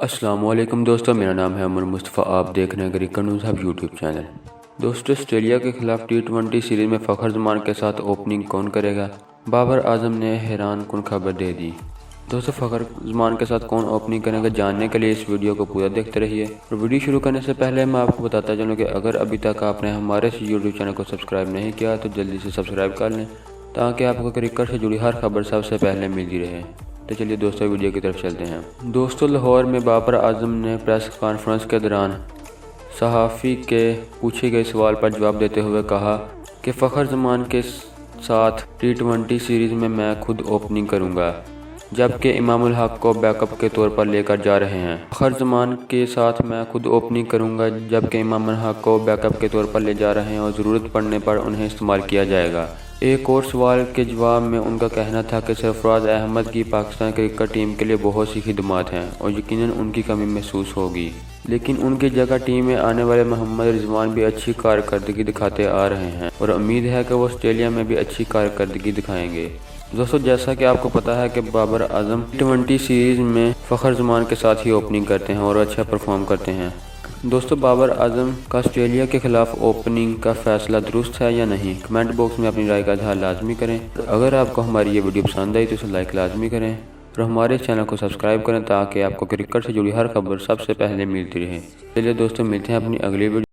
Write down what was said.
السلام علیکم دوستو، میرا نام ہے عمر مصطفیٰ، آپ دیکھ رہے ہیں cricket news hub YouTube channel. دوستو، آسٹریلیا کے خلاف ٹی20 سیریز میں فخر زمان کے ساتھ اوپننگ کون کرے گا؟ بابر اعظم نے حیران کن خبر دے دی۔ دوستو، فخر زمان کے ساتھ کون اوپننگ کرے گا جاننے کے لیے اس ویڈیو کو پورا دیکھتے رہیے، اور ویڈیو شروع کرنے سے پہلے میں آپ کو بتاتا چلوں کہ اگر ابھی تک آپ نے ہمارے اس یوٹیوب چینل کو سبسکرائب نہیں کیا تو جلدی سے سبسکرائب کر لیں تاکہ آپ کو کرکٹ سے جڑی ہر خبر سب سے پہلے ملتی رہے۔ تو چلیے دوستو، ویڈیو کی طرف چلتے ہیں۔ دوستو، لاہور میں بابر اعظم نے پریس کانفرنس کے دوران صحافی کے پوچھے گئے سوال پر جواب دیتے ہوئے کہا کہ فخر زمان کے ساتھ ٹی20 سیریز میں خود اوپننگ کروں گا، جبکہ امام الحق کو بیک اپ کے طور پر لے کر جا رہے ہیں۔ فخر زمان کے ساتھ میں خود اوپننگ کروں گا، جبکہ امام الحق کو بیک اپ کے طور پر لے جا رہے ہیں اور ضرورت پڑنے پر انہیں استعمال کیا جائے گا۔ ایک اور سوال کے جواب میں ان کا کہنا تھا کہ سرفراز احمد کی پاکستان کرکٹ ٹیم کے لیے بہت سی خدمات ہیں اور یقیناً ان کی کمی محسوس ہوگی، لیکن ان کی جگہ ٹیم میں آنے والے محمد رضوان بھی اچھی کارکردگی دکھاتے آ رہے ہیں اور امید ہے کہ وہ آسٹریلیا میں بھی اچھی کارکردگی دکھائیں گے۔ دوستو، جیسا کہ آپ کو پتا ہے کہ بابر اعظم ٹی20 سیریز میں فخر زمان کے ساتھ ہی اوپننگ کرتے ہیں اور اچھا پرفارم کرتے ہیں۔ دوستو، بابر اعظم کا آسٹریلیا کے خلاف اوپننگ کا فیصلہ درست ہے یا نہیں؟ کمنٹ باکس میں اپنی رائے کا اظہار لازمی کریں۔ اگر آپ کو ہماری یہ ویڈیو پسند آئی تو اسے لائک لازمی کریں اور ہمارے چینل کو سبسکرائب کریں تاکہ آپ کو کرکٹ سے جڑی ہر خبر سب سے پہلے ملتی رہے۔ چلیے دوستو، ملتے ہیں اپنی اگلی ویڈیو